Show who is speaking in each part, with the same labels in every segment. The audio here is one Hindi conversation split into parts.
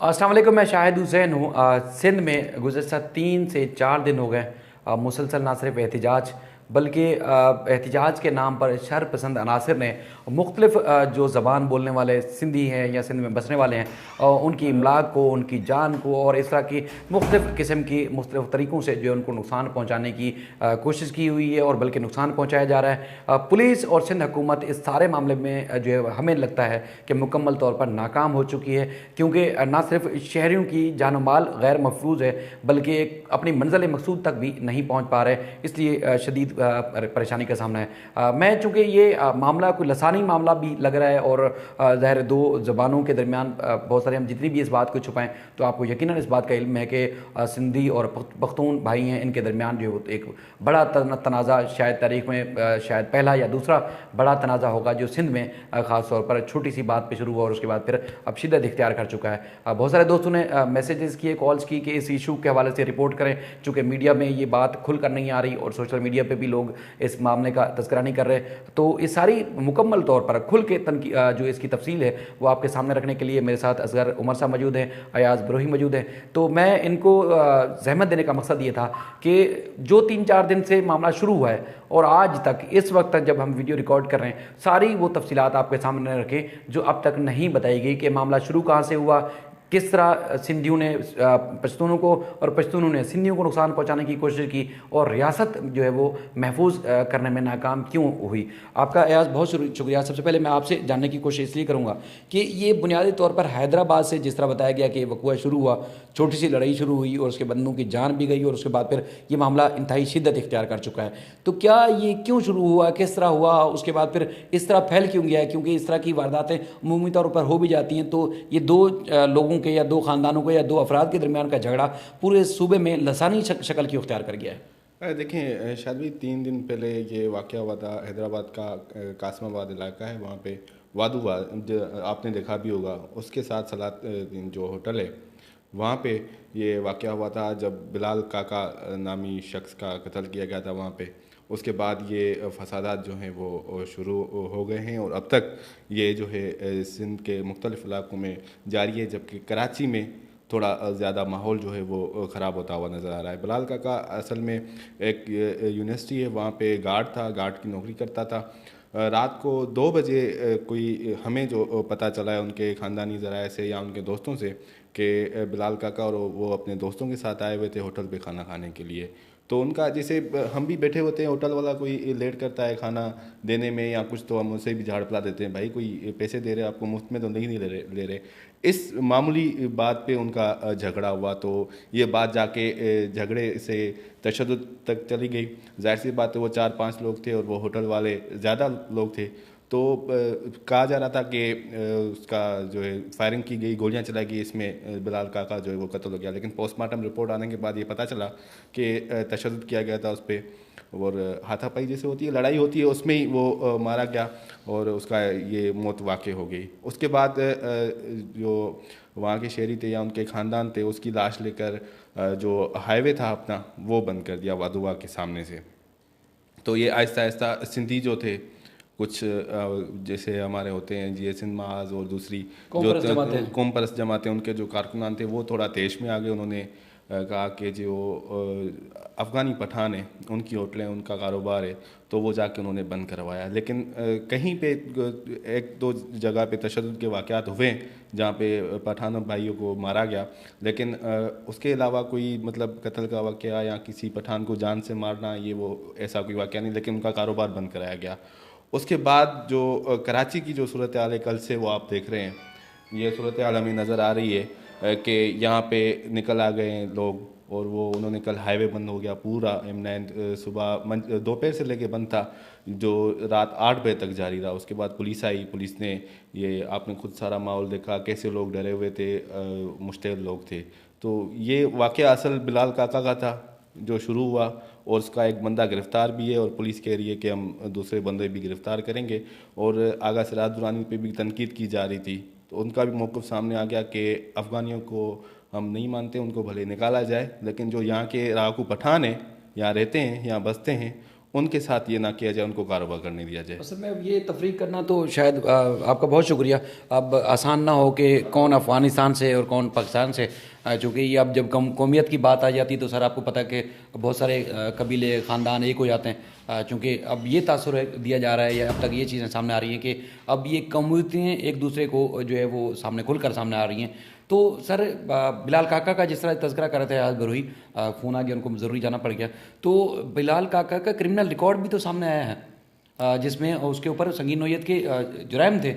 Speaker 1: अस्सलाम वालेकुम। मैं शाहिद हुसैन हूँ। सिंध में गुज़श्ता 3 से 4 दिन हो गए मुसलसल ना सिर्फ एहतजाज बल्कि एहतजाज के नाम पर शर पसंद अनासर ने मुख्तलिफ जो ज़बान बोलने वाले सिंधी हैं या सिंध में बसने वाले हैं उनकी इमलाक को, उनकी जान को और इस तरह की मुख्तलिफ किस्म की मुख्तलिफ तरीक़ों से जो है उनको नुकसान पहुँचाने की कोशिश की हुई है और बल्कि नुकसान पहुँचाया जा रहा है। पुलिस और सिंध हुकूमत इस सारे मामले में जो है हमें लगता है कि मुकम्मल तौर पर नाकाम हो चुकी है, क्योंकि ना सिर्फ शहरियों की जान माल गैर महफूज है बल्कि अपनी मंजिल मकसूद तक भी नहीं पहुँच पा रहे, इसलिए शदीद परेशानी का सामना है। मैं चूँकि ये मामला कोई लसानी मामला भी लग रहा है और ज़ाहिर दो ज़बानों के दरमियान बहुत सारे हम जितनी भी इस बात को छुपाएं तो आपको यकीनन इस बात का इल्म है कि सिंधी और पख्तून भाई हैं, इनके दरमियान जो एक बड़ा तनाज़ा शायद तारीख में शायद पहला या दूसरा बड़ा तनाज़ा होगा जो सिंध में ख़ास तौर पर छोटी सी बात पे शुरू हुआ और उसके बाद फिर अब शिद्दत इख्तियार कर चुका है। बहुत सारे दोस्तों ने मैसेजेस किए, कॉल्स की कि इस इशू के हवाले से रिपोर्ट करें, चूँकि मीडिया में ये बात खुलकर नहीं आ रही और सोशल मीडिया पर भी लोग इस मामले का तज़किरा नहीं कर रहे। तो इस सारी मुकम्मल तौर पर खुल के जो इसकी तफसील है वो आपके सामने रखने के लिए मेरे साथ असगर उमर साहब मौजूद हैं, अयाज़ बरोही मौजूद हैं। तो मैं इनको जहमत देने का मकसद ये था कि जो 3-4 दिन से मामला शुरू हुआ है और आज तक इस वक्त तक जब हम वीडियो रिकॉर्ड कर रहे हैं सारी वो तफसीलात आपके सामने रखें जो अब तक नहीं बताई गई कि मामला शुरू कहाँ से हुआ, किस तरह सिंधियों ने पश्तूनों को और पश्तूनों ने सिंधियों को नुकसान पहुंचाने की कोशिश की और रियासत जो है वो महफूज करने में नाकाम क्यों हुई। आपका अयाज बहुत शुक्रिया। सबसे पहले मैं आपसे जानने की कोशिश इसलिए करूँगा कि ये बुनियादी तौर पर हैदराबाद से जिस तरह बताया गया कि वक़ुआ शुरू हुआ, छोटी सी लड़ाई शुरू हुई और उसके बंदों की जान भी गई और उसके बाद फिर ये मामला इंतहाई शिद्दत इख्तियार कर चुका है, तो क्या ये क्यों शुरू हुआ, किस तरह हुआ, उसके बाद फिर इस तरह फैल क्यों गया है? क्योंकि इस तरह की वारदातें अमूमी तौर पर हो भी जाती हैं, तो ये दो लोगों के या दो ख़ानदानों को या दो अफराद के दरमियान का झगड़ा पूरे सूबे में लसानी शक्ल की इख्तियार कर गया है।
Speaker 2: देखें, शायद भी 3 दिन पहले ये वाक़या हुआ था। हैदराबाद का कासमाबाद इलाका है, वहाँ पे वादुवा आपने देखा भी होगा, उसके साथ सलात जो होटल है वहाँ पे ये वाक़या हुआ था जब बिलाल काका नामी शख्स का कत्ल किया गया था वहाँ पे। उसके बाद ये फसादात जो हैं वो शुरू हो गए हैं और अब तक ये जो है सिंध के मुख्तलिफ़ इलाकों में जारी है, जबकि कराची में थोड़ा ज़्यादा माहौल जो है वो ख़राब होता हुआ नज़र आ रहा है। बिलाल काका असल में एक यूनिवर्सिटी है, वहाँ पे गार्ड था, गार्ड की नौकरी करता था। रात को 2 बजे कोई हमें जो पता चला है उनके ख़ानदानी ज़राए से या उनके दोस्तों से कि बिलाल काका और वो अपने दोस्तों के साथ आए हुए थे होटल पे खाना खाने के लिए। तो उनका जैसे हम भी बैठे होते हैं, होटल वाला कोई लेट करता है खाना देने में या कुछ, तो हम उसे भी झाड़ पिला देते हैं, भाई कोई पैसे दे रहे आपको मुफ्त में तो नहीं ले रहे। इस मामूली बात पे उनका झगड़ा हुआ, तो ये बात जाके झगड़े से तशद्दुद तक चली गई। जाहिर सी बात है वो 4-5 लोग थे और वो होटल वाले ज़्यादा लोग थे। तो कहा जा रहा था कि उसका जो है फायरिंग की गई, गोलियां चलाई गई, इसमें बिलाल काका जो है वो कत्ल हो गया। लेकिन पोस्टमार्टम रिपोर्ट आने के बाद ये पता चला कि तशद्दुद किया गया था उस पर और हाथापाई जैसे होती है, लड़ाई होती है, उसमें ही वो मारा गया और उसका ये मौत वाक़ हो गई। उसके बाद जो वहाँ के शहरी थे या उनके ख़ानदान थे, उसकी लाश लेकर जो हाईवे था अपना वो बंद कर दिया वादुआ के सामने से। तो ये आहिस्ता आहिस्ता सिंधी जो थे कुछ जैसे हमारे होते हैं जी सिंध महाज और दूसरी जो कौम परस्त जमातें, उनके जो कारकुनान थे वो थोड़ा तेज में आ गए। उन्होंने कहा कि जो अफ़गानी पठान हैं उनकी होटलें, उनका कारोबार है, तो वो जाके उन्होंने बंद करवाया। लेकिन कहीं पे 1-2 जगह पे तशद्दुद के वाक़यात हुए जहाँ पे पठान भाइयों को मारा गया, लेकिन उसके अलावा कोई मतलब कत्ल का वाक़या या किसी पठान को जान से मारना ये वो ऐसा कोई वाक़या नहीं, लेकिन उनका कारोबार बंद कराया गया। उसके बाद जो कराची की जो सूरत हाल है कल से वो आप देख रहे हैं, ये सूरत हाल हमें नज़र आ रही है कि यहाँ पे निकल आ गए हैं लोग और वो उन्होंने कल हाईवे बंद हो गया पूरा। M9 सुबह दोपहर से लेके बंद था जो रात 8 बजे तक जारी रहा। उसके बाद पुलिस आई, पुलिस ने ये आपने खुद सारा माहौल देखा, कैसे लोग डरे हुए थे, मुश्तैल लोग थे। तो ये वाक़या असल बिलाल काका का था जो शुरू हुआ और उसका एक बंदा गिरफ़्तार भी है और पुलिस कह रही है कि हम दूसरे बंदे भी गिरफ़्तार करेंगे। और आगा सिराज दुरानी पे भी तनकीद की जा रही थी, तो उनका भी मौक़िफ़ सामने आ गया कि अफ़गानियों को हम नहीं मानते, उनको भले निकाला जाए, लेकिन जो यहाँ के रहाकू पठान हैं, यहाँ रहते हैं, यहाँ बसते हैं, उनके साथ ये ना किया जाए, उनको कारोबार करने दिया जाए।
Speaker 1: असल में ये तफरीक करना तो शायद आपका बहुत शुक्रिया। अब आसान ना हो कि कौन अफ़गानिस्तान से और कौन पाकिस्तान से, चूँकि ये अब जब कौमियत की बात आ जाती है तो सर आपको पता है कि बहुत सारे कबीले ख़ानदान एक हो जाते हैं, चूँकि अब ये तासुर दिया जा रहा है या अब तक ये चीज़ें सामने आ रही हैं कि अब ये कम्युनिटियाँ एक दूसरे को जो है वो सामने खुलकर सामने आ रही हैं। तो सर बिलाल काका का जिस तरह तज़किरा कर रहे थे आज बरूही, फ़ोन आ गया उनको ज़रूरी जाना पड़ गया, तो बिलाल काका का क्रिमिनल रिकॉर्ड भी तो सामने आया है, जिसमें उसके ऊपर संगीन नौयत के जुराइम थे,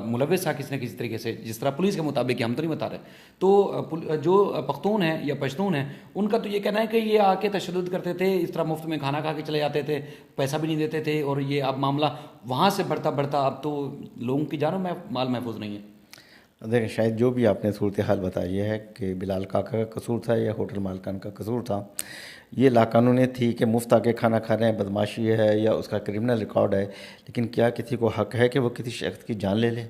Speaker 1: मुलविस था किसी न किसी तरीके से, जिस तरह पुलिस के मुताबिक, हम तो नहीं बता रहे। तो जो पख्तून हैं या पश्तून हैं उनका तो ये कहना है कि ये आके तशद्दुद करते थे, इस तरह मुफ्त में खाना खा के चले जाते थे, पैसा भी नहीं देते थे, और ये अब मामला वहाँ से बढ़ता बढ़ता अब तो लोगों की जानो में माल महफूज नहीं है।
Speaker 3: देखिए, शायद जो भी आपने सूरत हाल बताई है कि बिलाल काका का कसूर था या होटल मालकान का कसूर था, ये लाकानूनियत थी कि मुफ्त आके खाना खा रहे हैं, बदमाशी है या उसका क्रिमिनल रिकॉर्ड है, लेकिन क्या किसी को हक़ है कि वो किसी शख्स की जान ले ले?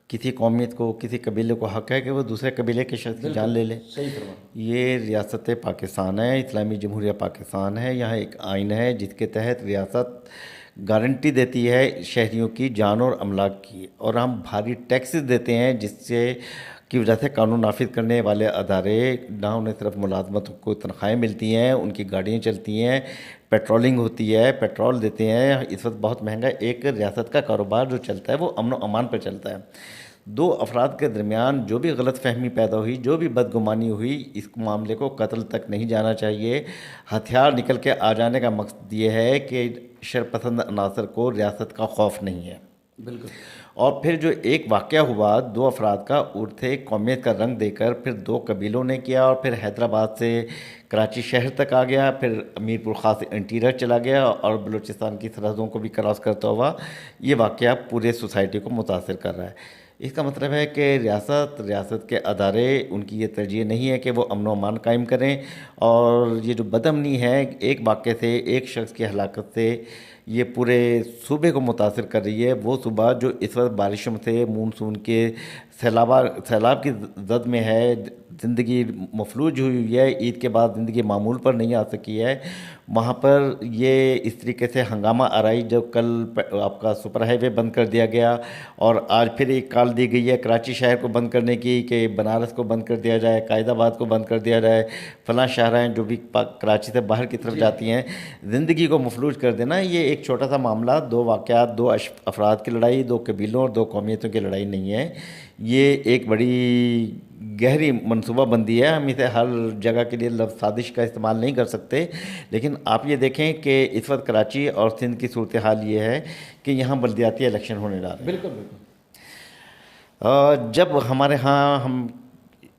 Speaker 3: किसी कौमियत को, किसी कबीले को हक़ है कि वो दूसरे कबीले के शख्स की जान ले ले?
Speaker 1: सही फरमा।
Speaker 3: ये रियासत पाकिस्तान है, इस्लामी जमहूरिया पाकिस्तान है, यहाँ एक आइन है जिसके तहत रियासत गारंटी देती है शहरियों की जान और अमलाक की, और हम भारी टैक्सेस देते हैं जिससे की वजह से कानून नाफिज करने वाले अदारे ना उन्हें सिर्फ मुलाजमत को तनख्वाहें मिलती हैं, उनकी गाड़ियाँ चलती हैं, पेट्रोलिंग होती है, पेट्रोल देते हैं। इस वक्त बहुत महंगा एक रियासत का कारोबार जो चलता है वो अमन व अमान पर चलता है। दो अफराद के दरमियान जो भी गलत फहमी पैदा हुई, जो भी बदगुमानी हुई, इस मामले को कत्ल तक नहीं जाना चाहिए। हथियार निकल के आ जाने का मकसद ये है कि शरपसंद अनासर को रियासत का खौफ नहीं है।
Speaker 1: बिल्कुल।
Speaker 3: और फिर जो एक वाक़या हुआ दो अफराद का, उर्थे कौमियत का रंग देकर फिर दो कबीलों ने किया, और फिर हैदराबाद से कराची शहर तक आ गया, फिर मीरपुर ख़ास से इंटीरियर चला गया और बलूचिस्तान की सरहदों को भी क्रॉस करता हुआ ये वाक़या पूरे सोसाइटी को मुतासर कर रहा है। इसका मतलब है कि रियासत के अदारे, उनकी ये तरजीह नहीं है कि वो अमन व अमान कायम करें, और ये जो बदअमनी है एक वाक़े से, एक शख्स की हलाकत से ये पूरे सूबे को मुतासर कर रही है। वो सूबा जो इस वक्त बारिशों से, मानसून के सैलाब की जद में है, ज़िंदगी मफलूज हुई है, ईद के बाद ज़िंदगी मामूल पर नहीं आ सकी है, वहाँ पर ये इस तरीके से हंगामा आराई, जब कल आपका सुपर हाईवे बंद कर दिया गया और आज फिर एक कॉल दी गई है कराची शहर को बंद करने की कि बनारस को बंद कर दिया जाए, कायदाबाद को बंद कर दिया जाए, फलां शहरें जो भी कराची से बाहर की तरफ जाती हैं, ज़िंदगी को मफलूज कर देना। ये एक छोटा सा मामला, दो वाक़यात, दो अफराद की लड़ाई, दो कबीलों और दो कौमियतों की लड़ाई नहीं है। ये एक बड़ी गहरी मनसूबाबंदी है। हम इसे हर जगह के लिए लफ्ज़ साजिश का इस्तेमाल नहीं कर सकते, लेकिन आप ये देखें कि इस वक्त कराची और सिंध की सूरत हाल ये है कि यहाँ बल्दियाती इलेक्शन होने जा रहे हैं।
Speaker 1: बिल्कुल बिल्कुल।
Speaker 3: जब हमारे यहाँ हम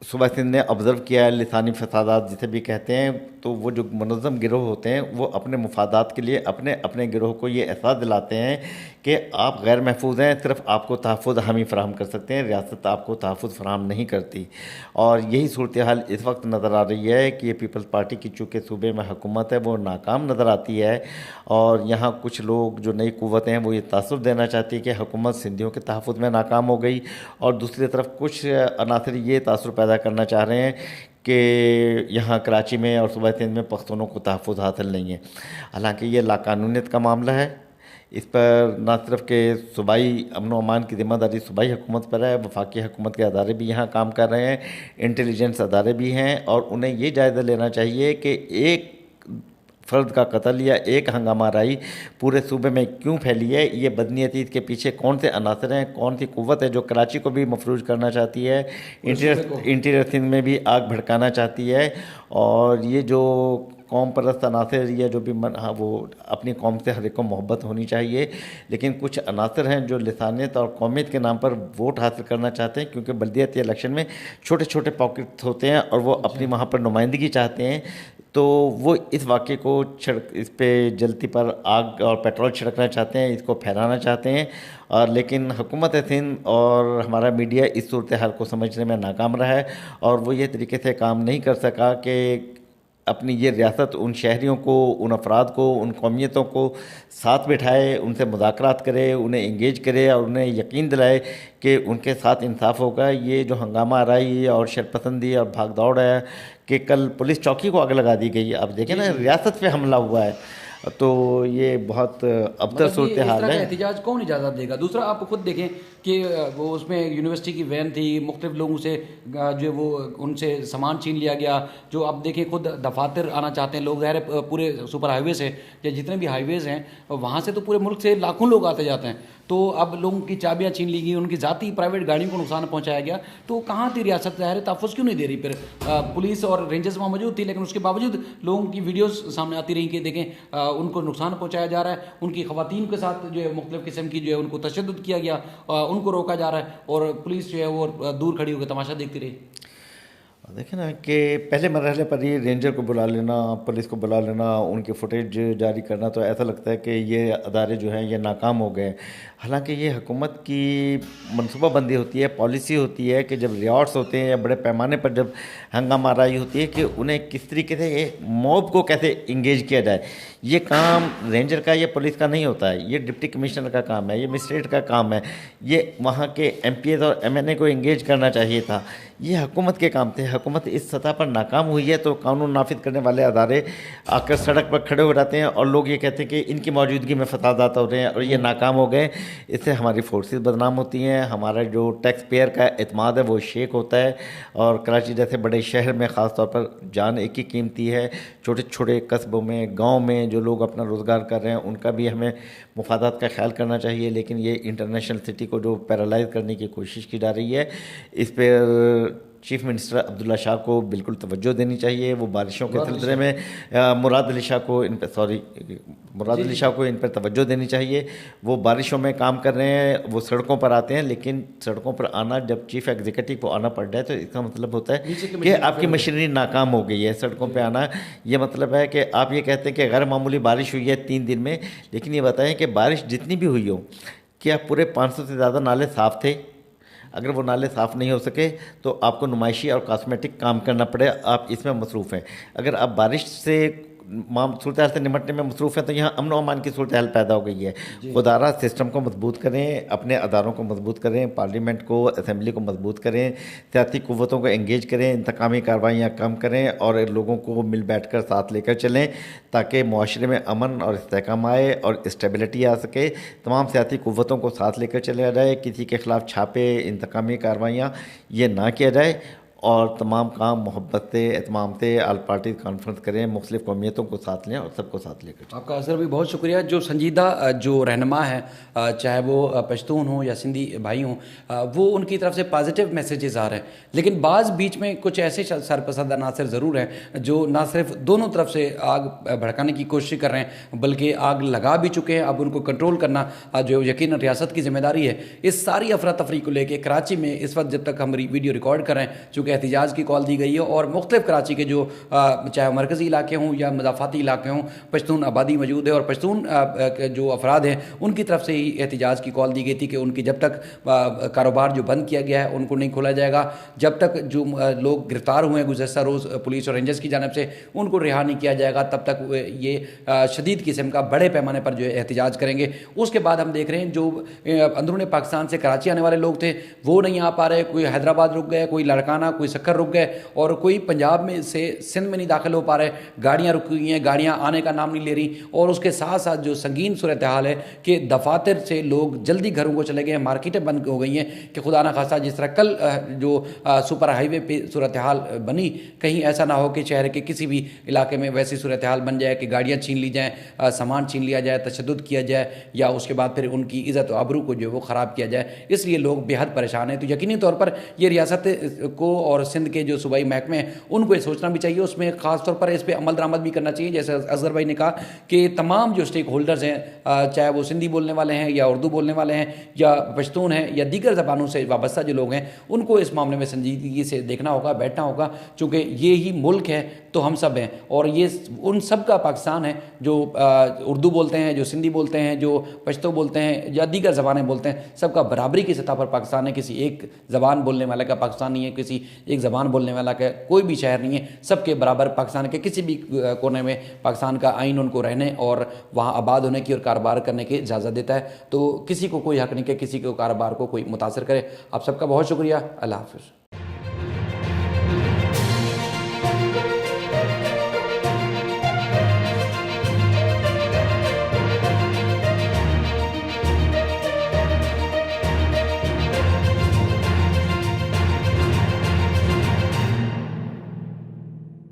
Speaker 3: सुबह सिंध ने ऑब्ज़र्व किया है लिसानी फसादात जिसे भी कहते हैं, तो वो जो मुनज़्ज़म गिरोह होते हैं वो अपने मुफादात के लिए अपने अपने गिरोह को ये एहसास दिलाते हैं कि आप गैर महफूज हैं, सिर्फ आपको तहफ़्फ़ुज़ हम ही फ़राहम कर सकते हैं, रियासत आपको तहफ़्फ़ुज़ फ़राहम नहीं करती। और यही सूरत हाल इस वक्त नज़र आ रही है कि ये पीपल्स पार्टी की चूँकि सूबे में हुकूमत है वो नाकाम नज़र आती है, और यहाँ कुछ लोग जो नई क़ुव्वतें हैं वो ये तासुर देना चाहती है कि हुकूमत सिंधियों के तहफ़्फ़ुज़ में नाकाम हो गई, और दूसरी तरफ कुछ अनासर ये तासुर पैदा करना चाह रहे हैं कि यहाँ कराची में और सूबा सिंध में पख्तूनों को तहफ़्फ़ुज़ हासिल नहीं है। हालांकि ये लाकानूनियत का मामला है, इस पर न सिर्फ के सूबाई अमन व अमान की ज़िम्मेदारी सूबाई हुकूमत पर है, वफाकी हुकूमत के अदारे भी यहाँ काम कर रहे हैं, इंटेलिजेंस अदारे भी हैं, और उन्हें ये जायज़ा लेना चाहिए कि एक फ़र्द का कत्ल या एक हंगामा राई पूरे सूबे में क्यों फैली है, ये बदनीयती के पीछे कौन से अनासर हैं, कौन सी क़ुव्वत है जो कराची को भी मफरूज करना चाहती है, इंटीरियर सिंध में भी आग भड़काना चाहती है, और ये जो कौम परस्त अनासर या जो भी हाँ वो अपनी कौम से हर एक को मोहब्बत होनी चाहिए, लेकिन कुछ अनासर हैं जो लिसानियत और कौमियत के नाम पर वोट हासिल करना चाहते हैं, क्योंकि बल्दियाती इलेक्शन में छोटे छोटे पॉकेट्स होते हैं और वो अपनी वहाँ पर नुमाइंदगी चाहते हैं, तो वो इस वाक़े को इस पे जलती पर आग और पेट्रोल छिड़कना चाहते हैं, इसको फैलाना चाहते हैं, और लेकिन हुकूमत सिंध और हमारा मीडिया इस सूरत हाल को समझने में नाकाम रहा है, और वो ये तरीके से काम नहीं कर सका कि अपनी ये रियासत उन शहरियों को, उन अफराद को, उन कौमियतों को साथ बिठाए, उनसे मुज़ाकरात करे, उन्हें इंगेज करे और उन्हें यकीन दिलाए कि उनके साथ इंसाफ होगा। ये जो हंगामा आराई और शरपसंदी और भाग दौड़ है कि कल पुलिस चौकी को आग लगा दी गई, अब देखें ना रियासत पे हमला हुआ है। तो ये बहुत अबतर
Speaker 1: मतलब ये
Speaker 3: सूरत
Speaker 1: इस
Speaker 3: हाल
Speaker 1: तरह का
Speaker 3: है।
Speaker 1: एहतिजाज कौन इजाज़त देगा? दूसरा आप खुद देखें कि वो उसमें यूनिवर्सिटी की वैन थी, मुख्तलिफ लोगों से जो वो उनसे सामान छीन लिया गया। जो आप देखें खुद दफातर आना चाहते हैं लोग, ज़ाहिर है पूरे सुपर हाईवे से या जितने भी हाईवेज़ हैं वहाँ से तो पूरे मुल्क से लाखों लोग आते जाते हैं। तो अब लोगों की चाबियाँ छीन ली गई, उनकी ज़ाती प्राइवेट गाड़ियों को नुकसान पहुँचाया गया। तो कहाँ थी रियासत? ज़ाहिर है तहफ़्फ़ुज़ क्यों नहीं दे रही? फिर पुलिस और रेंजर्स वहाँ मौजूद थी, लेकिन उसके बावजूद लोगों की वीडियोज़ सामने आती रही कि देखें उनको नुकसान पहुँचाया जा रहा है, उनकी ख़वातीन के साथ जो है मुख्तलिफ़ किस्म की जो है उनको तशद्दुद किया गया, उनको रोका जा रहा है और पुलिस जो है वो दूर खड़ी होकर तमाशा देखती रही।
Speaker 3: देखें ना कि पहले मरहले पर ही रेंजर को बुला लेना, पुलिस को बुला लेना, उनकी फुटेज जारी करना, तो ऐसा लगता है कि ये अदारे जो हैं ये नाकाम हो गए। हालांकि ये हुकूमत की मनसूबाबंदी होती है, पॉलिसी होती है कि जब रियॉट्स होते हैं या बड़े पैमाने पर जब हंगामा आराई होती है कि उन्हें किस तरीके से ये मॉब को कैसे इंगेज किया जाए। ये काम रेंजर का या पुलिस का नहीं होता है, ये डिप्टी कमिश्नर का काम है, ये मजिस्ट्रेट का काम है, ये वहाँ के MPs और MNA को इंगेज करना चाहिए था। ये हुकूमत के काम थे। हुकूमत इस सतह पर नाकाम हुई है तो कानून नाफिज करने वाले अदारे आकर सड़क पर खड़े हो जाते हैं और लोग ये कहते हैं कि इनकी मौजूदगी में फसादात हो रहे हैं और ये नाकाम हो गए। इससे हमारी फोर्सेस बदनाम होती हैं, हमारा जो टैक्स पेयर का एतमाद है वो शेक होता है। और कराची जैसे बड़े शहर में ख़ास तौर पर जान एक ही कीमती है। छोटे छोटे कस्बों में, गाँव में जो लोग अपना रोज़गार कर रहे हैं उनका भी हमें मुफादात का ख्याल करना चाहिए। लेकिन ये इंटरनेशनल सिटी को जो पैरालाइज करने की कोशिश की जा रही है, इस पर चीफ मिनिस्टर अब्दुल्ला शाह को बिल्कुल तवज्जो देनी चाहिए। वो बारिशों के सिलसिले में मुराद अली शाह को इन पर तवज्जो देनी चाहिए। वो बारिशों में काम कर रहे हैं, वो सड़कों पर आते हैं, लेकिन सड़कों पर आना जब चीफ एग्जीक्यूटिव को आना पड़ जाए तो इसका मतलब होता है कि आपकी मशीनरी नाकाम हो गई है। सड़कों पर आना ये मतलब है कि आप ये कहते हैं कि गैर मामूली बारिश हुई है 3 दिन में, लेकिन ये बताएं कि बारिश जितनी भी हुई हो, क्या पूरे 500 से ज़्यादा नाले साफ़ थे? अगर वो नाले साफ़ नहीं हो सके तो आपको नुमाइशी और कॉस्मेटिक काम करना पड़े, आप इसमें मसरूफ़ हैं। अगर आप बारिश से सूरत हाल से निपटने में मसरूफ़ हैं तो यहाँ अमन अमान की सूरत हाल पैदा हो गई है। खुदारा सिस्टम को मजबूत करें, अपने अदारों को मजबूत करें, पार्लियामेंट को, असम्बली को मजबूत करें, सियासी क़ुव्वतों को एंगेज करें, इंतकामी कार्रवाइयाँ कम करें और लोगों को मिल बैठ कर साथ लेकर चलें ताकि मुआशरे में अमन और इस्तेहकाम आए और स्टेबिलिटी आ सके। तमाम सियासी क़ुव्वतों को साथ लेकर चला जाए, किसी के ख़िलाफ़ छापे, इंतकामी कार्रवाइयाँ ये ना किया जाए और तमाम काम मोहब्बत से, एहतमाम से आल पार्टी कॉन्फ्रेंस करें, मुख्तलिफ़ कौमियतों को साथ लें और सबको साथ लेकर।
Speaker 1: आपका असर भी बहुत शुक्रिया। जो संजीदा जो रहनुमा है, चाहे वो पश्तून हो या सिंधी भाई हों, वो उनकी तरफ से पॉजिटिव मैसेजेस आ रहे हैं, लेकिन बाज़ बीच में कुछ ऐसे सरपसंद अनासर ज़रूर हैं जो ना सिर्फ दोनों तरफ से आग भड़काने की कोशिश कर रहे हैं बल्कि आग लगा भी चुके हैं। अब उनको कंट्रोल करना जो यकीन रियासत की जिम्मेदारी है। इस सारी अफरा तफरी को लेकर कराची में इस वक्त जब तक हम वीडियो रिकॉर्ड कर रहे हैं, चूँकि एहतिजाज की कॉल दी गई है और मुख्तलिफ कराची के जो चाहे मरकज़ी इलाके हों या मज़ाफ़ाती इलाके हों, पश्तून आबादी मौजूद है और पश्तून जो अफराद हैं उनकी तरफ से ही एहतिजाज की कॉल दी गई थी कि उनकी जब तक कारोबार जो बंद किया गया है उनको नहीं खोला जाएगा, जब तक जो लोग गिरफ्तार हुए हैं गुज़श्ता रोज़ पुलिस और रेंजर्स की जानिब से उनको रिहा नहीं किया जाएगा, तब तक ये शदीद किस्म का बड़े पैमाने पर जो है एहतिजाज करेंगे। उसके बाद हम देख रहे हैं जो अंदरूनी पाकिस्तान से कराची आने वाले लोग थे वो नहीं आ पा रहे, कोई हैदराबाद रुक गए, कोई लड़काना, कोई सक्कर रुक गए और कोई पंजाब में से सिंध में नहीं दाखिल हो पा रहे। गाड़ियाँ रुक गई हैं, गाड़ियाँ आने का नाम नहीं ले रही और उसके साथ साथ जो संगीन सूरत हाल है कि दफातर से लोग जल्दी घरों को चले गए, मार्केटें बंद हो गई हैं कि खुदा ना खासा जिस तरह कल जो सुपर हाईवे पे सूरत हाल बनी, कहीं ऐसा ना हो कि शहर के किसी भी इलाके में वैसी सूरत हाल बन जाए कि गाड़ियाँ छीन ली जाएँ, सामान छीन लिया जाए, तशद्दुद किया जाए या उसके बाद फिर उनकी इज़्ज़त व आबरू को जो है वो ख़राब किया जाए। इसलिए लोग बेहद परेशान हैं। तो यकीनी तौर पर ये रियासत को और सिंध के जो सूबाई महकमे हैं उनको ये सोचना भी चाहिए, उसमें ख़ास तौर पर इस पर अमल दरामद भी करना चाहिए। जैसे असगर भाई ने कहा कि तमाम जो स्टेक होल्डर्स हैं, चाहे वो सिंधी बोलने वाले हैं या उर्दू बोलने वाले हैं या पश्तून हैं या दीगर ज़बानों से वाबस्ता जो लोग हैं, उनको इस मामले में संजीदगी से देखना होगा, बैठना होगा, चूँकि ये ही मुल्क है तो हम सब हैं और ये उन सब का पाकिस्तान है जो उर्दू बोलते हैं, जो सिंधी बोलते हैं, जो पश्तो बोलते हैं या दीगर ज़बानें बोलते हैं, सबका बराबरी की सतह पर पाकिस्तान है। किसी एक ज़बान बोलने वाले का पाकिस्तान नहीं है, किसी एक ज़बान बोलने वाला का कोई भी शहर नहीं है, सबके बराबर पाकिस्तान के किसी भी कोने में पाकिस्तान का आइन उनको रहने और वहाँ आबाद होने की और कारोबार करने की इजाज़त देता है। तो किसी को कोई हक़ नहीं कि किसी के कारोबार को कोई मुतासर करे। आप सबका बहुत शुक्रिया। अल्लाह हाफ़िज़।